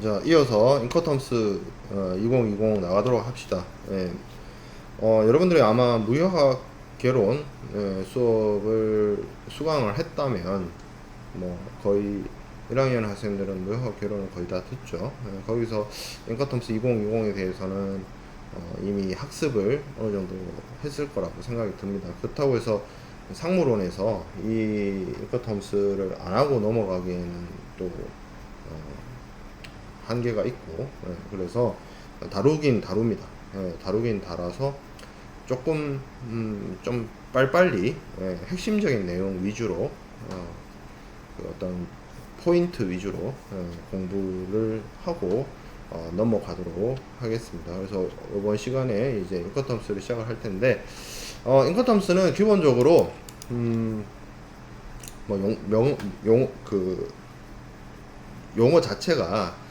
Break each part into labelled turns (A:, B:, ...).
A: 자, 이어서 인커텀스 2020 나가도록 합시다. 예. 여러분들이 아마 무역학 개론 수업을 수강을 했다면 뭐 거의 1학년 학생들은 무역학 개론을 거의 다 듣죠. 거기서 인커텀스 2020에 대해서는 이미 학습을 어느 정도 했을 거라고 생각이 듭니다. 그렇다고 해서 상무론에서 이 인커텀스를 안 하고 넘어가기에는 또 한계가 있고, 그래서 다루긴 다룹니다. 다루긴 달아서 조금 좀 빨리빨리 핵심적인 내용 위주로 그 어떤 포인트 위주로 공부를 하고 넘어가도록 하겠습니다. 그래서 이번 시간에 이제 인커텀스를 시작을 할 텐데, 인커텀스는 기본적으로 그 용어 자체가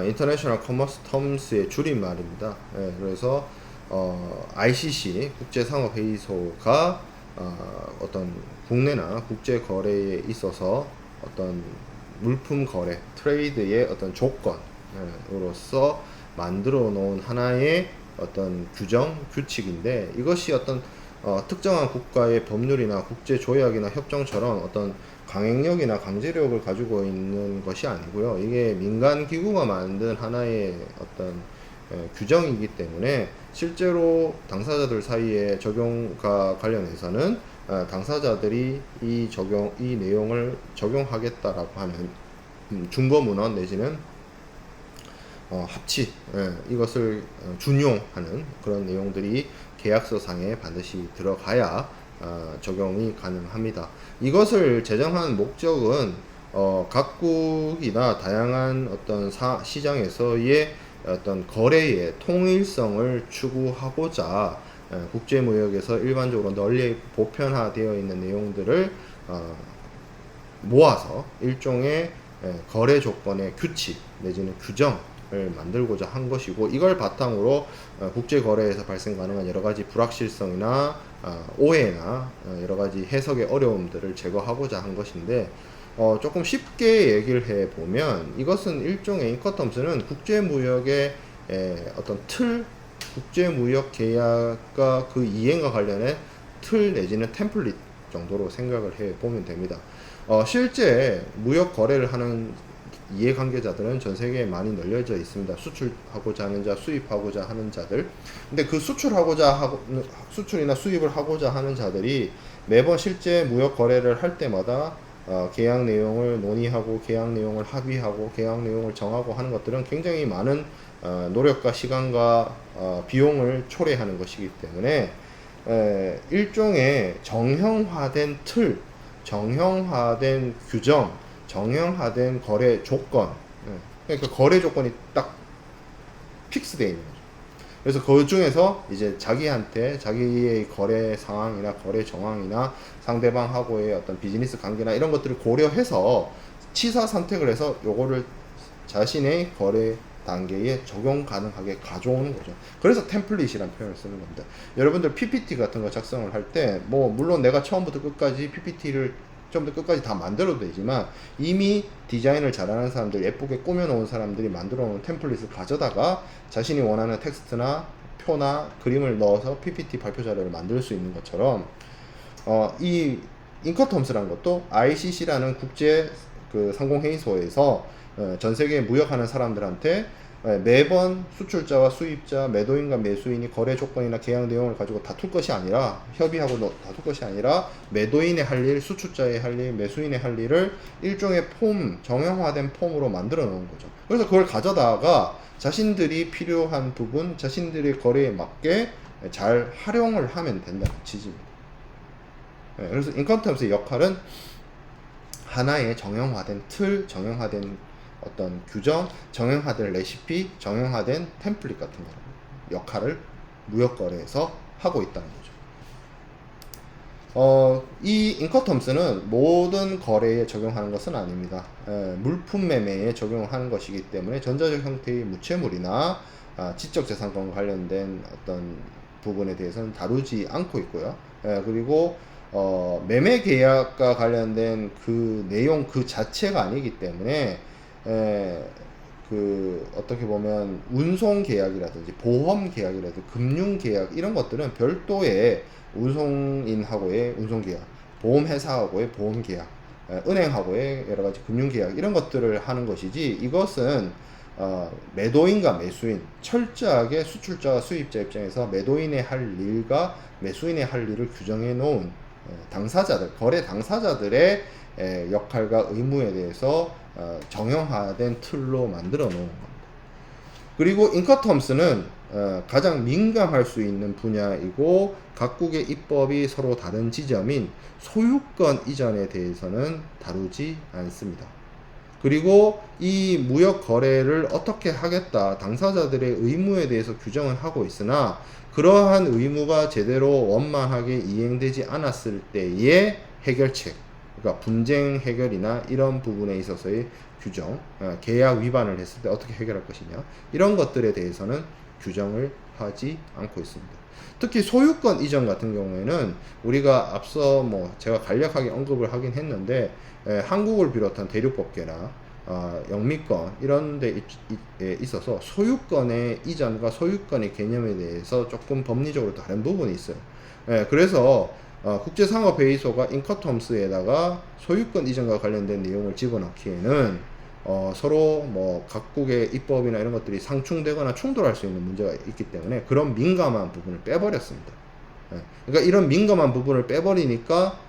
A: 인터내셔널 커머스 텀스의 줄임말입니다. 그래서 ICC 국제상업회의소가 어떤 국내나 국제 거래에 있어서 어떤 물품 거래, 트레이드의 어떤 조건으로서 만들어 놓은 하나의 어떤 규정, 규칙인데, 이것이 어떤 특정한 국가의 법률이나 국제 조약이나 협정처럼 어떤 강행력이나 강제력을 가지고 있는 것이 아니고요. 이게 민간 기구가 만든 하나의 어떤 규정이기 때문에 실제로 당사자들 사이에 적용과 관련해서는 당사자들이 이 내용을 적용하겠다라고 하는 준거문헌 내지는 합치, 이것을 준용하는 그런 내용들이 계약서상에 반드시 들어가야 적용이 가능합니다. 이것을 제정한 목적은 각국이나 다양한 어떤 시장에서의 어떤 거래의 통일성을 추구하고자 국제무역에서 일반적으로 널리 보편화되어 있는 내용들을 모아서 일종의 거래 조건의 규칙 내지는 규정을 만들고자 한 것이고, 이걸 바탕으로 국제 거래에서 발생 가능한 여러 가지 불확실성이나 오해나 여러 가지 해석의 어려움들을 제거하고자 한 것인데, 조금 쉽게 얘기를 해 보면 이것은 일종의 인커텀스는 국제무역의 어떤 틀, 국제무역 계약과 그 이행과 관련해 틀 내지는 템플릿 정도로 생각을 해 보면 됩니다. 실제 무역 거래를 하는 이해관계자들은 전 세계에 많이 널려져 있습니다. 수출하고자 하는 자, 수입하고자 하는 자들. 근데 그 수출이나 수입을 하고자 하는 자들이 매번 실제 무역 거래를 할 때마다 계약 내용을 논의하고, 계약 내용을 합의하고, 계약 내용을 정하고 하는 것들은 굉장히 많은 노력과 시간과 비용을 초래하는 것이기 때문에 일종의 정형화된 틀, 정형화된 규정, 정형화된 거래 조건, 그러니까 거래 조건이 딱 픽스되어 있는 거죠. 그래서 그 중에서 이제 자기한테 자기의 거래 상황이나 거래 정황이나 상대방하고의 어떤 비즈니스 관계나 이런 것들을 고려해서 취사 선택을 해서 요거를 자신의 거래 단계에 적용 가능하게 가져오는 거죠. 그래서 템플릿이라는 표현을 쓰는 겁니다. 여러분들 PPT 같은 거 작성을 할 때, 뭐 물론 내가 처음부터 끝까지 PPT를 처음부터 끝까지 다 만들어도 되지만, 이미 디자인을 잘하는 사람들, 예쁘게 꾸며놓은 사람들이 만들어 놓은 템플릿을 가져다가 자신이 원하는 텍스트나 표나 그림을 넣어서 PPT 발표 자료를 만들 수 있는 것처럼, 이 인커텀스라는 것도 ICC라는 국제 그 상공회의소에서 전 세계에 무역하는 사람들한테 매번 수출자와 수입자, 매도인과 매수인이 거래 조건이나 계약 내용을 가지고 다툴 것이 아니라, 협의하고 다툴 것이 아니라 매도인의 할 일, 수출자의 할 일, 매수인의 할 일을 일종의 폼, 정형화된 폼으로 만들어 놓은 거죠. 그래서 그걸 가져다가 자신들이 필요한 부분, 자신들의 거래에 맞게 잘 활용을 하면 된다는 취지입니다. 그래서 인컨텀스의 역할은 하나의 정형화된 틀, 정형화된 어떤 규정, 정형화된 레시피, 정형화된 템플릿 같은 역할을 무역거래에서 하고 있다는 거죠. 이 인커텀스는 모든 거래에 적용하는 것은 아닙니다. 물품 매매에 적용하는 것이기 때문에 전자적 형태의 무채물이나 지적재산권과 관련된 어떤 부분에 대해서는 다루지 않고 있고요. 그리고 매매 계약과 관련된 그 내용 그 자체가 아니기 때문에 어떻게 보면 운송 계약이라든지 보험 계약이라든지 금융 계약 이런 것들은 별도의 운송인하고의 운송 계약, 보험회사하고의 보험 계약, 은행하고의 여러 가지 금융 계약 이런 것들을 하는 것이지, 이것은 매도인과 매수인, 철저하게 수출자와 수입자 입장에서 매도인의 할 일과 매수인의 할 일을 규정해 놓은 당사자들, 거래 당사자들의 역할과 의무에 대해서 정형화된 틀로 만들어 놓은 겁니다. 그리고 인커텀스는 가장 민감할 수 있는 분야이고, 각국의 입법이 서로 다른 지점인 소유권 이전에 대해서는 다루지 않습니다. 그리고 이 무역 거래를 어떻게 하겠다, 당사자들의 의무에 대해서 규정을 하고 있으나, 그러한 의무가 제대로 원만하게 이행되지 않았을 때의 해결책, 그러니까 분쟁 해결이나 이런 부분에 있어서의 규정, 계약 위반을 했을 때 어떻게 해결할 것이냐, 이런 것들에 대해서는 규정을 하지 않고 있습니다. 특히 소유권 이전 같은 경우에는 우리가 앞서 제가 간략하게 언급을 하긴 했는데, 한국을 비롯한 대륙법계나 영미권 이런 데 있어서 소유권의 이전과 소유권의 개념에 대해서 조금 법리적으로 다른 부분이 있어요. 그래서 국제상업회의소가 인커텀스에다가 소유권 이전과 관련된 내용을 집어넣기에는 서로 각국의 입법이나 이런 것들이 상충되거나 충돌할 수 있는 문제가 있기 때문에 그런 민감한 부분을 빼버렸습니다. 그러니까 이런 민감한 부분을 빼버리니까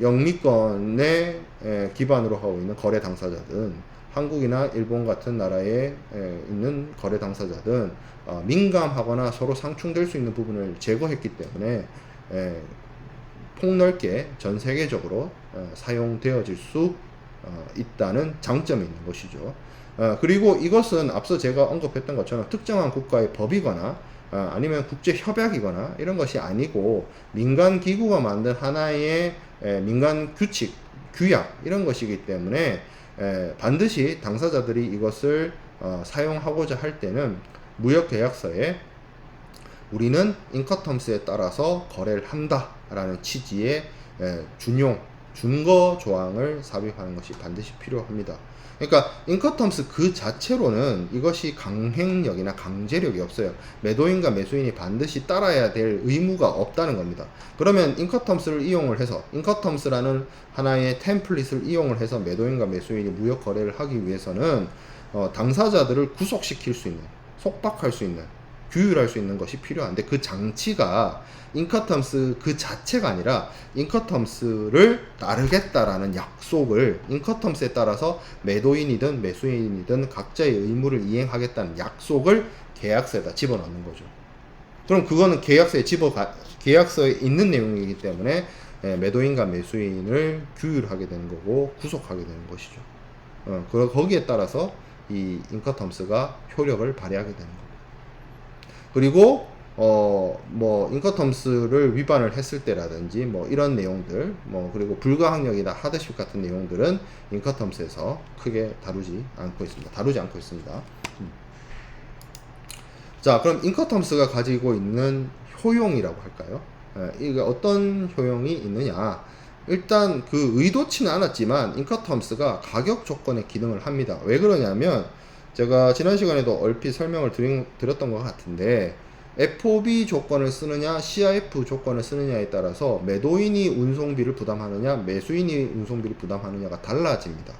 A: 영미권에 기반으로 하고 있는 거래 당사자든 한국이나 일본 같은 나라에 있는 거래 당사자든 민감하거나 서로 상충될 수 있는 부분을 제거했기 때문에 폭넓게 전 세계적으로 사용되어질 수 있다는 장점이 있는 것이죠. 그리고 이것은 앞서 제가 언급했던 것처럼 특정한 국가의 법이거나 아니면 국제 협약이거나 이런 것이 아니고, 민간 기구가 만든 하나의 민간 규칙, 규약 이런 것이기 때문에 반드시 당사자들이 이것을 사용하고자 할 때는 무역 계약서에 우리는 인커텀스에 따라서 거래를 한다 라는 취지의 준거 조항을 삽입하는 것이 반드시 필요합니다. 그러니까 인커텀스 그 자체로는 이것이 강행력이나 강제력이 없어요. 매도인과 매수인이 반드시 따라야 될 의무가 없다는 겁니다. 그러면 인커텀스를 이용을 해서, 인커텀스라는 하나의 템플릿을 이용을 해서 매도인과 매수인이 무역 거래를 하기 위해서는 당사자들을 구속시킬 수 있는, 속박할 수 있는, 규율할 수 있는 것이 필요한데, 그 장치가 인커텀스 그 자체가 아니라 인커텀스를 따르겠다라는 약속을, 인커텀스에 따라서 매도인이든 매수인이든 각자의 의무를 이행하겠다는 약속을 계약서에다 집어넣는 거죠. 그럼 그거는 계약서에 있는 내용이기 때문에 매도인과 매수인을 규율하게 되는 거고 구속하게 되는 것이죠. 거기에 따라서 이 인커텀스가 효력을 발휘하게 되는 겁니다. 그리고 인커텀스를 위반을 했을 때라든지 이런 내용들, 그리고 불가항력이나 하드십 같은 내용들은 인커텀스에서 크게 다루지 않고 있습니다. 자, 그럼 인커텀스가 가지고 있는 효용이라고 할까요? 이게 어떤 효용이 있느냐? 일단 그 의도치는 않았지만 인커텀스가 가격 조건에 기능을 합니다. 왜 그러냐면, 제가 지난 시간에도 얼핏 설명을 드렸던 것 같은데, FOB 조건을 쓰느냐 CIF 조건을 쓰느냐에 따라서 매도인이 운송비를 부담하느냐 매수인이 운송비를 부담하느냐가 달라집니다.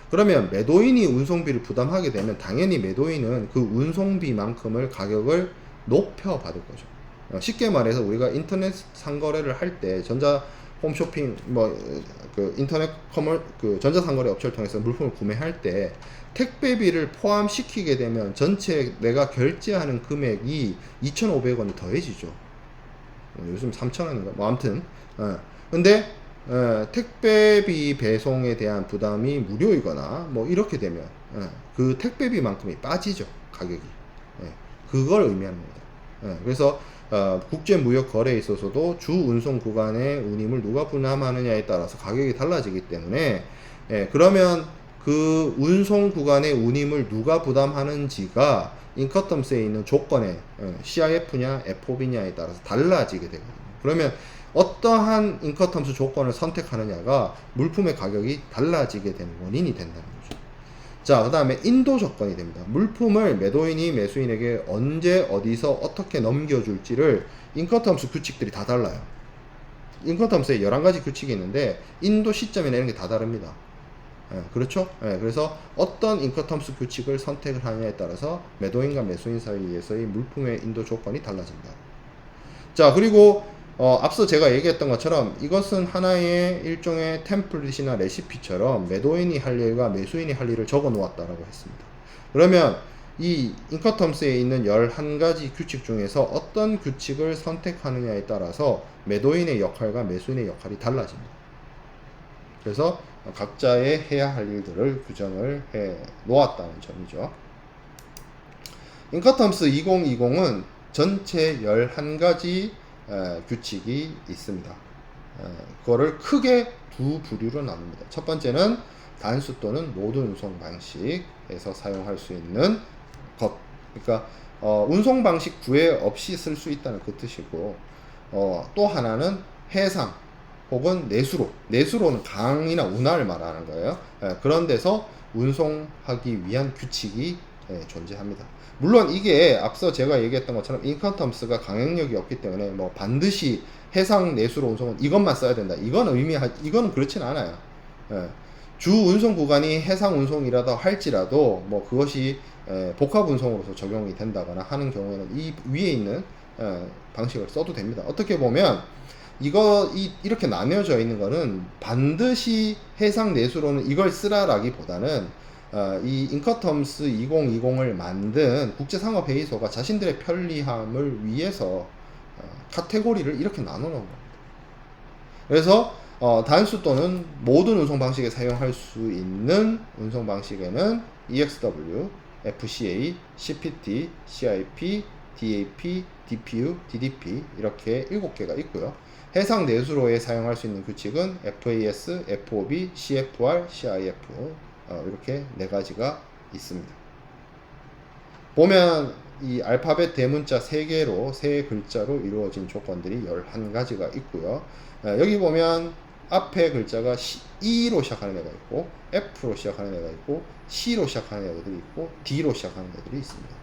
A: 그러면 매도인이 운송비를 부담하게 되면 당연히 매도인은 그 운송비만큼을 가격을 높여 받을 거죠. 쉽게 말해서 우리가 인터넷 상거래를 할 때 전자 홈쇼핑 인터넷 전자 상거래 업체를 통해서 물품을 구매할 때 택배비를 포함시키게 되면 전체 내가 결제하는 금액이 2,500원이 더해지죠. 요즘 3,000원인가? 아무튼 근데 택배비 배송에 대한 부담이 무료이거나 이렇게 되면 그 택배비만큼이 빠지죠, 가격이. 그걸 의미하는 겁니다. 그래서 국제무역 거래에 있어서도 주 운송 구간의 운임을 누가 부담하느냐에 따라서 가격이 달라지기 때문에 그러면 그 운송 구간의 운임을 누가 부담하는지가 인커텀스에 있는 조건에 CIF냐 FOB냐에 따라서 달라지게 되거든요. 그러면 어떠한 인커텀스 조건을 선택하느냐가 물품의 가격이 달라지게 되는 원인이 된다는 거죠. 자, 그 다음에 인도 조건이 됩니다. 물품을 매도인이 매수인에게 언제 어디서 어떻게 넘겨줄지를 인커텀스 규칙들이 다 달라요. 인커텀스에 11가지 규칙이 있는데 인도 시점이나 이런 게 다 다릅니다. 예, 그렇죠? 예, 그래서 어떤 인커텀스 규칙을 선택을 하느냐에 따라서 매도인과 매수인 사이에서의 물품의 인도 조건이 달라진다. 자, 그리고 앞서 제가 얘기했던 것처럼 이것은 하나의 일종의 템플릿이나 레시피처럼 매도인이 할 일과 매수인이 할 일을 적어 놓았다라고 했습니다. 그러면 이 인커텀스에 있는 11가지 규칙 중에서 어떤 규칙을 선택하느냐에 따라서 매도인의 역할과 매수인의 역할이 달라집니다. 그래서 각자의 해야 할 일들을 규정을 해 놓았다는 점이죠. 인커텀스 2020은 전체 11가지 규칙이 있습니다. 그거를 크게 두 부류로 나눕니다. 첫 번째는 단수 또는 모든 운송 방식에서 사용할 수 있는 것. 그러니까 운송 방식 구애 없이 쓸 수 있다는 그 뜻이고, 또 하나는 해상 혹은 내수로는 강이나 운하를 말하는 거예요. 그런 데서 운송하기 위한 규칙이 존재합니다. 물론 이게 앞서 제가 얘기했던 것처럼 인커텀스가 강행력이 없기 때문에 뭐 반드시 해상 내수로 운송은 이것만 써야 된다. 이거는 그렇진 않아요. 주 운송 구간이 해상 운송이라도 할지라도 뭐 그것이 복합 운송으로서 적용이 된다거나 하는 경우에는 이 위에 있는 방식을 써도 됩니다. 어떻게 보면 이렇게 나뉘어져 있는 거는 반드시 해상 내수로는 이걸 쓰라라기보다는 이 인커텀스 2020을 만든 국제상업회의소가 자신들의 편리함을 위해서 카테고리를 이렇게 나눠 놓은 겁니다. 그래서 단수 또는 모든 운송 방식에 사용할 수 있는 운송 방식에는 EXW, FCA, CPT, CIP, DAP, DPU, DDP 이렇게 7개가 있고요. 해상 내수로에 사용할 수 있는 규칙은 FAS, FOB, CFR, CIF 이렇게 4가지가 있습니다. 보면 이 알파벳 대문자 3개로 3글자로 이루어진 조건들이 11가지가 있고요. 여기 보면 앞에 글자가 E로 시작하는 애가 있고 F로 시작하는 애가 있고 C로 시작하는 애들이 있고 D로 시작하는 애들이 있습니다.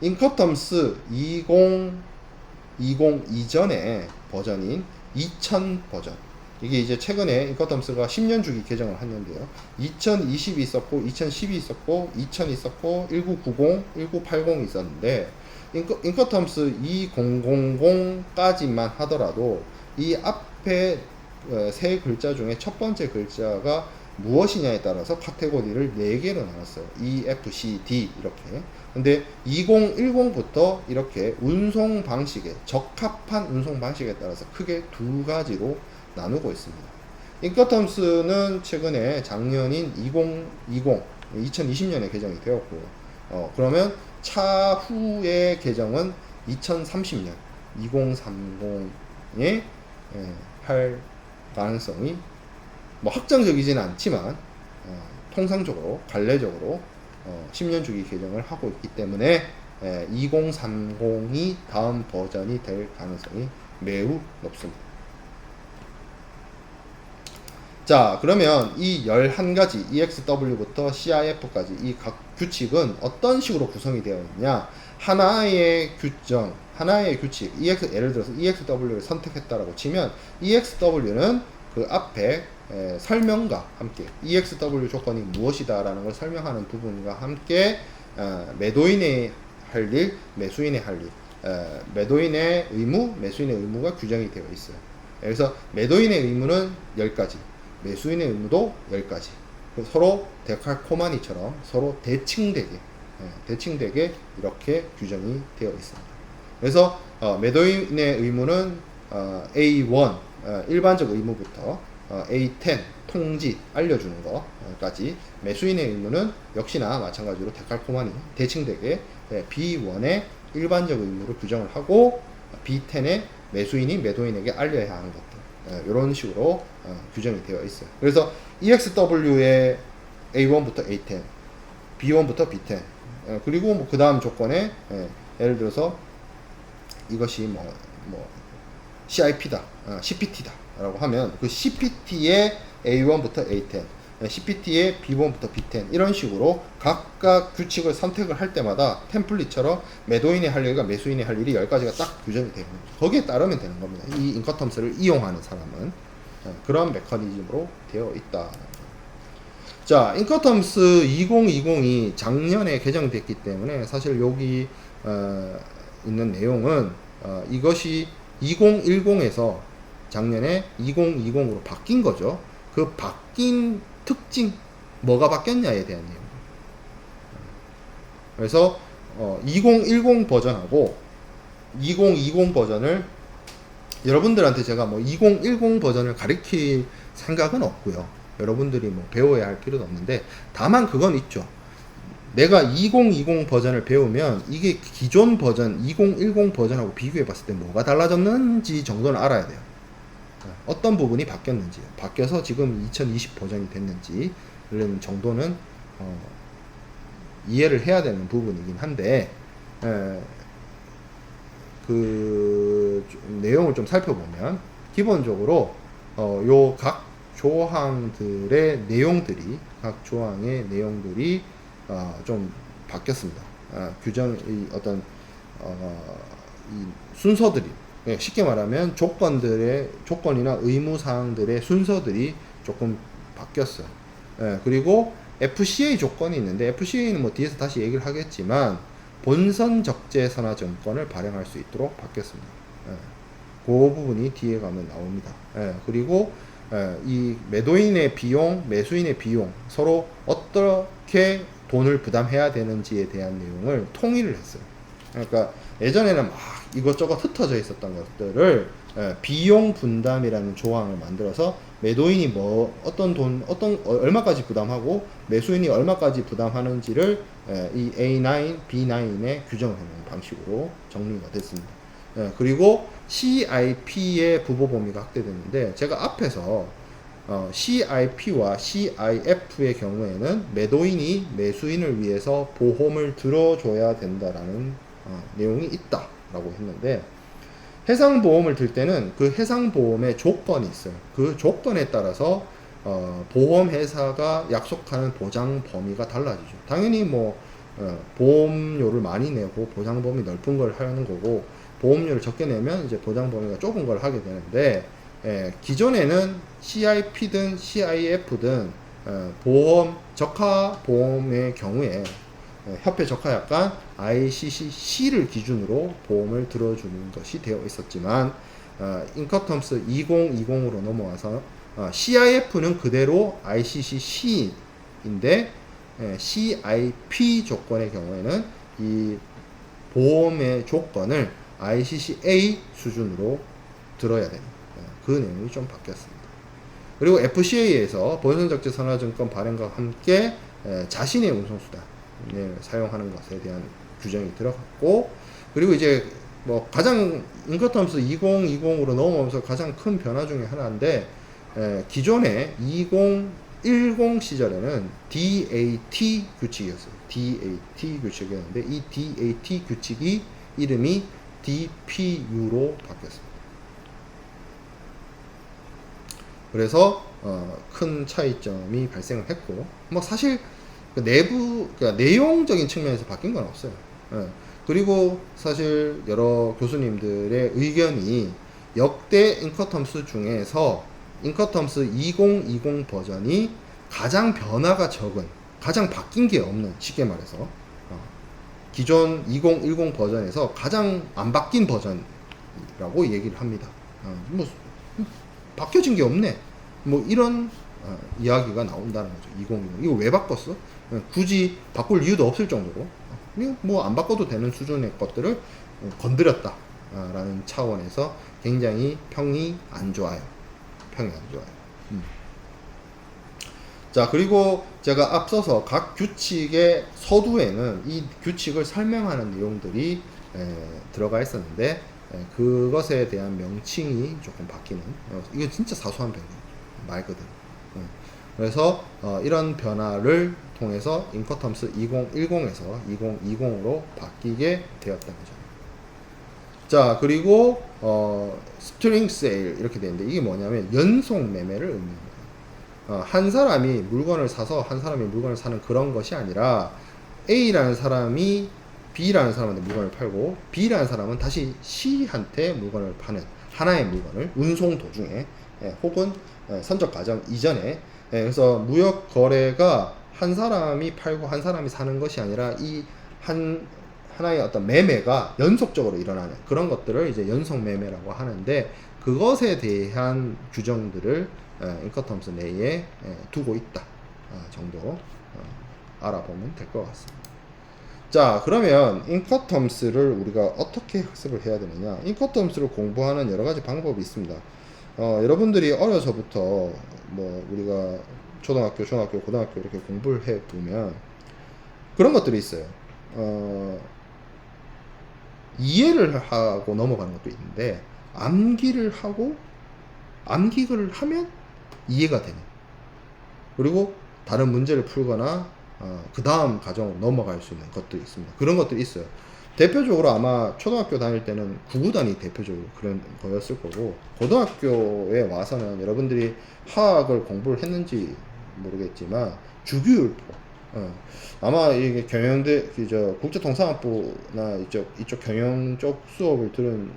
A: 인커텀스 2020 이전의 버전인 2000 버전, 이게 이제 최근에 인커텀스가 10년 주기 개정을 했는데요. 2020이 있었고 2010이 있었고 2000이 있었고 1990, 1980이 있었는데 인커텀스 2000까지만 하더라도 이 앞에 세 글자 중에 첫 번째 글자가 무엇이냐에 따라서 카테고리를 4개로 나눴어요. E, F, C, D 이렇게. 근데 2010부터 이렇게 운송 방식에 적합한 운송 방식에 따라서 크게 2가지로 나누고 있습니다. 인커텀스는 최근에 작년인 2020년에 개정이 되었고요. 그러면 차후의 개정은 2030년, 2030에 할 가능성이 뭐 확정적이지는 않지만 통상적으로 관례적으로 10년 주기 개정을 하고 있기 때문에 2030이 다음 버전이 될 가능성이 매우 높습니다. 자, 그러면 이 11가지 EXW부터 CIF까지 이 각 규칙은 어떤 식으로 구성이 되어 있느냐, 하나의 규칙, 예를 들어서 EXW를 선택했다라고 치면 EXW는 그 앞에 설명과 함께 EXW 조건이 무엇이다 라는 걸 설명하는 부분과 함께 매도인의 할 일, 매수인의 할 일, 매도인의 의무, 매수인의 의무가 규정이 되어 있어요. 그래서 매도인의 의무는 10가지, 매수인의 의무도 10가지. 서로 데칼코마니처럼 서로 대칭되게 이렇게 규정이 되어 있습니다. 그래서 매도인의 의무는 A1 일반적 의무부터 A10 통지 알려주는 것까지, 매수인의 의무는 역시나 마찬가지로 데칼코마니 대칭되게 B1의 일반적 의무를 규정을 하고 B10의 매수인이 매도인에게 알려야 하는 것들, 이런 식으로 규정이 되어 있어요. 그래서 EXW의 A1부터 A10, B1부터 B10, 그리고 뭐 그 다음 조건에 예를 들어서 이것이 뭐 CIP다, CPT다 라고 하면 그 CPT의 A1부터 A10, CPT의 B1부터 B10 이런 식으로 각각 규칙을 선택을 할 때마다 템플릿처럼 매도인이 할 일과 매수인이 할 일이 10가지가 딱 규정이 되는 거죠. 거기에 따르면 되는 겁니다. 이 인커텀스를 이용하는 사람은 그런 메커니즘으로 되어 있다. 자, 인커텀스 2020이 작년에 개정됐기 때문에 사실 여기 있는 내용은 이것이 2010에서 작년에 2020으로 바뀐 거죠. 그 바뀐 특징, 뭐가 바뀌었냐에 대한 내용. 그래서 2010 버전하고 2020 버전을 여러분들한테 제가 뭐 2010 버전을 가르칠 생각은 없고요. 여러분들이 뭐 배워야 할 필요도 없는데, 다만 그건 있죠. 내가 2020 버전을 배우면 이게 기존 버전 2010 버전하고 비교해 봤을 때 뭐가 달라졌는지 정도는 알아야 돼요. 어떤 부분이 바뀌었는지, 바뀌어서 지금 2020 버전이 됐는지 이런 정도는 이해를 해야 되는 부분이긴 한데, 그 내용을 좀 살펴보면 기본적으로 요 각 조항들의 내용들이, 각 조항의 내용들이 좀 바뀌었습니다. 규정의 어떤 이 순서들이, 쉽게 말하면 조건이나 의무사항들의 순서들이 조금 바뀌었어요. 그리고 FCA 조건이 있는데, FCA는 뭐 뒤에서 다시 얘기를 하겠지만 본선 적재 선화증권을 발행할 수 있도록 바뀌었습니다. 그 부분이 뒤에 가면 나옵니다. 그리고 이 매도인의 비용, 매수인의 비용, 서로 어떻게 돈을 부담해야 되는지에 대한 내용을 통일을 했어요. 그러니까 예전에는 막 이것저것 흩어져 있었던 것들을 비용 분담이라는 조항을 만들어서 매도인이 뭐 얼마까지 부담하고 매수인이 얼마까지 부담하는지를 이 A9, B9에 규정을 해놓은 방식으로 정리가 됐습니다. 그리고 CIP의 부보 범위가 확대됐는데, 제가 앞에서 CIP와 CIF의 경우에는 매도인이 매수인을 위해서 보험을 들어줘야 된다라는 내용이 있다라고 했는데, 해상보험을 들 때는 그 해상보험의 조건이 있어요. 그 조건에 따라서 보험회사가 약속하는 보장 범위가 달라지죠. 당연히 뭐 보험료를 많이 내고 보장 범위 넓은 걸 하는 거고, 보험료를 적게 내면 이제 보장 범위가 좁은 걸 하게 되는데, 기존에는 CIP든 CIF든 보험 적하 보험의 경우에 협회 적하약관 ICC-C를 기준으로 보험을 들어주는 것이 되어 있었지만, 인커텀스 2020으로 넘어와서 CIF는 그대로 ICC-C인데 CIP 조건의 경우에는 이 보험의 조건을 ICC-A 수준으로 들어야 되는, 그 내용이 좀 바뀌었습니다. 그리고 FCA에서 본선적재 선화증권 발행과 함께 자신의 운송수단을 사용하는 것에 대한 규정이 들어갔고, 그리고 이제 뭐 가장 인커텀스 2020으로 넘어오면서 가장 큰 변화 중에 하나인데, 기존에 2010 시절에는 DAT 규칙이었어요. DAT 규칙이었는데, 이 DAT 규칙이 이름이 DPU로 바뀌었습니다. 그래서 큰 차이점이 발생을 했고, 뭐 사실 그 그러니까 내용적인 측면에서 바뀐 건 없어요. 그리고 사실 여러 교수님들의 의견이 역대 인커텀스 중에서 인커텀스 2020 버전이 가장 변화가 적은, 가장 바뀐 게 없는, 쉽게 말해서 기존 2010 버전에서 가장 안 바뀐 버전이라고 얘기를 합니다. 뭐 바뀌어진 게 없네, 뭐 이런 이야기가 나온다는 거죠. 2020 이거 왜 바꿨어? 굳이 바꿀 이유도 없을 정도로 뭐 안 바꿔도 되는 수준의 것들을 건드렸다 라는 차원에서 굉장히 평이 안 좋아요. 자, 그리고 제가 앞서서 각 규칙의 서두에는 이 규칙을 설명하는 내용들이 들어가 있었는데, 그것에 대한 명칭이 조금 바뀌는, 이게 진짜 사소한 변화 말 그대로. 그래서 이런 변화를 통해서 인커텀스 2010에서 2020으로 바뀌게 되었다는 거죠. 자, 그리고 스트링 세일 이렇게 되는데, 이게 뭐냐면 연속 매매를 의미합니다. 한 사람이 물건을 사서 한 사람이 물건을 사는 그런 것이 아니라 A라는 사람이 B라는 사람한테 물건을 팔고 B라는 사람은 다시 C한테 물건을 파는 하나의 물건을 운송 도중에 혹은 선적 과정 이전에 그래서 무역 거래가 한 사람이 팔고 한 사람이 사는 것이 아니라 이 하나의 어떤 매매가 연속적으로 일어나는 그런 것들을 이제 연속 매매라고 하는데 그것에 대한 규정들을 인커텀스 내에 두고 있다 정도 알아보면 될 것 같습니다. 자, 그러면 인커텀스를 우리가 어떻게 학습을 해야 되느냐? 인커텀스를 공부하는 여러 가지 방법이 있습니다. 여러분들이 어려서부터 뭐 우리가 초등학교, 중학교, 고등학교 이렇게 공부를 해 보면 그런 것들이 있어요. 이해를 하고 넘어가는 것도 있는데 암기를 하면 이해가 되는, 그리고 다른 문제를 풀거나 그 다음 과정으로 넘어갈 수 있는 것도 있습니다. 그런 것들이 있어요. 대표적으로 아마 초등학교 다닐 때는 구구단이 대표적으로 그런 거였을 거고, 고등학교에 와서는 여러분들이 화학을 공부를 했는지 모르겠지만 주기율표, 아마 이게 경영대 국제통상학부나 이쪽 경영 쪽 수업을 들은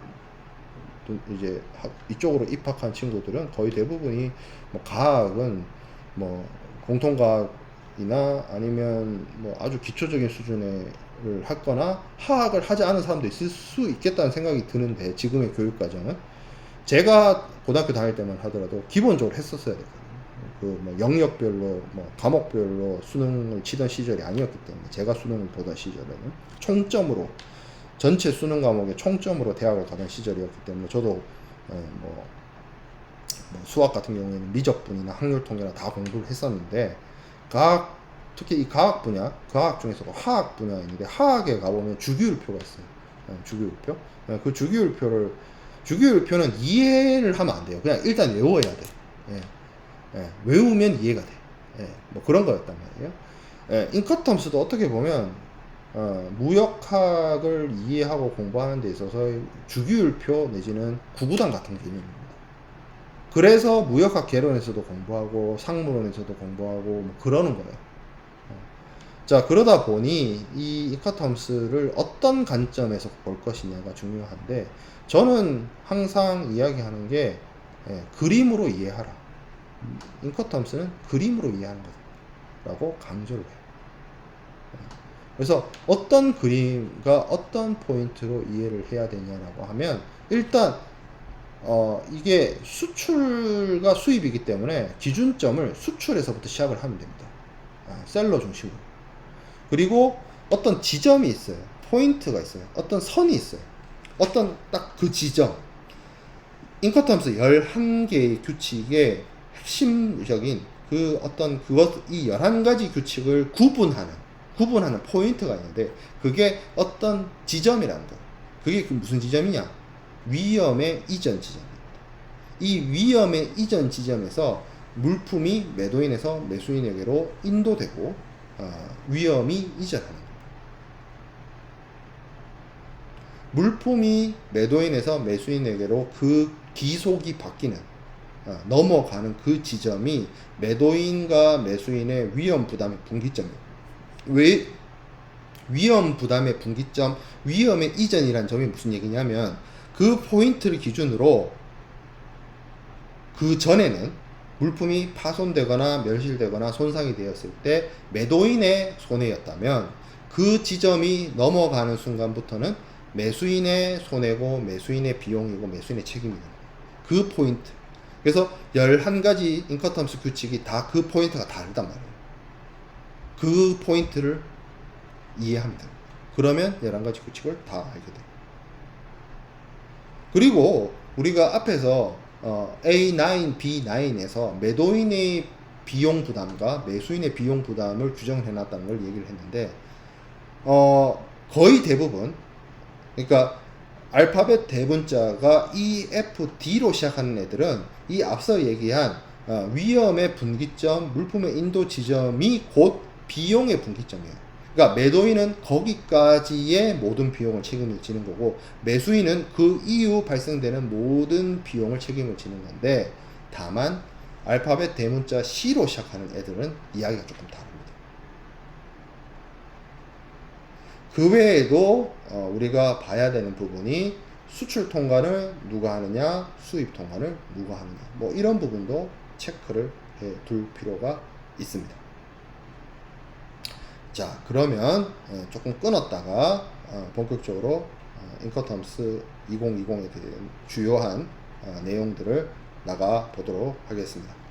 A: 이제 이쪽으로 입학한 친구들은 거의 대부분이 뭐 가학은 뭐 공통과학이나 아니면 뭐 아주 기초적인 수준의 를 했거나 화학을 하지 않은 사람도 있을 수 있겠다는 생각이 드는데, 지금의 교육 과정은 제가 고등학교 다닐 때만 하더라도 기본적으로 했었어야 됐거든요. 그 뭐 영역별로 뭐 과목별로 수능을 치던 시절이 아니었기 때문에, 제가 수능을 보던 시절에는 총점으로 전체 수능 과목의 총점으로 대학을 가던 시절이었기 때문에 저도 뭐 수학 같은 경우에는 미적분이나 확률 통계나 다 공부를 했었는데, 특히 이 과학 중에서도 화학 분야가 있는데, 화학에 가보면 주기율표가 있어요. 주기율표. 그 주기율표는 이해를 하면 안 돼요. 그냥 일단 외워야 돼. 외우면 이해가 돼. 뭐 그런 거였단 말이에요. 인커텀스도 어떻게 보면 무역학을 이해하고 공부하는 데 있어서 주기율표 내지는 구구단 같은 개념입니다. 그래서 무역학 개론에서도 공부하고 상무론에서도 공부하고 뭐 그러는 거예요. 자, 그러다 보니 이 인커텀스를 어떤 관점에서 볼 것이냐가 중요한데, 저는 항상 이야기하는 게 그림으로 이해하라. 인커텀스는 그림으로 이해하는 거라고 강조를 해요. 그래서 어떤 그림과 어떤 포인트로 이해를 해야 되냐라고 하면, 일단 이게 수출과 수입이기 때문에 기준점을 수출에서부터 시작을 하면 됩니다. 셀러 중심으로. 그리고 어떤 지점이 있어요. 포인트가 있어요. 어떤 선이 있어요. 어떤 딱 그 지점. 인커텀스 11개의 규칙의 핵심적인 그 어떤 이 11가지 규칙을 구분하는 포인트가 있는데, 그게 어떤 지점이라는 거예요. 그게 무슨 지점이냐? 위험의 이전 지점입니다. 이 위험의 이전 지점에서 물품이 매도인에서 매수인에게로 인도되고 위험이 이전하는 겁니다. 물품이 매도인에서 매수인에게로 그 기속이 바뀌는 넘어가는 그 지점이 매도인과 매수인의 위험 부담의 분기점이에요. 왜 위험 부담의 분기점, 위험의 이전이란 점이 무슨 얘기냐면, 그 포인트를 기준으로 그 전에는 물품이 파손되거나 멸실되거나 손상이 되었을 때 매도인의 손해였다면, 그 지점이 넘어가는 순간부터는 매수인의 손해고 매수인의 비용이고 매수인의 책임이다. 그 포인트. 그래서 11가지 인커텀스 규칙이 다 그 포인트가 다르단 말이에요. 그 포인트를 이해하면 됩니다. 그러면 11가지 규칙을 다 알게 돼요. 그리고 우리가 앞에서 A9, B9에서 매도인의 비용 부담과 매수인의 비용 부담을 규정해 놨다는 걸 얘기를 했는데, 거의 대부분, 그러니까 알파벳 대문자가 E, F, D로 시작하는 애들은 이 앞서 얘기한 위험의 분기점, 물품의 인도 지점이 곧 비용의 분기점이에요. 그러니까 매도인은 거기까지의 모든 비용을 책임을 지는 거고, 매수인은 그 이후 발생되는 모든 비용을 책임을 지는 건데, 다만 알파벳 대문자 C로 시작하는 애들은 이야기가 조금 다릅니다. 그 외에도 우리가 봐야 되는 부분이 수출 통관을 누가 하느냐, 수입 통관을 누가 하느냐, 뭐 이런 부분도 체크를 해 둘 필요가 있습니다. 자, 그러면 조금 끊었다가 본격적으로 인커텀스 2020에 대한 주요한 내용들을 나가 보도록 하겠습니다.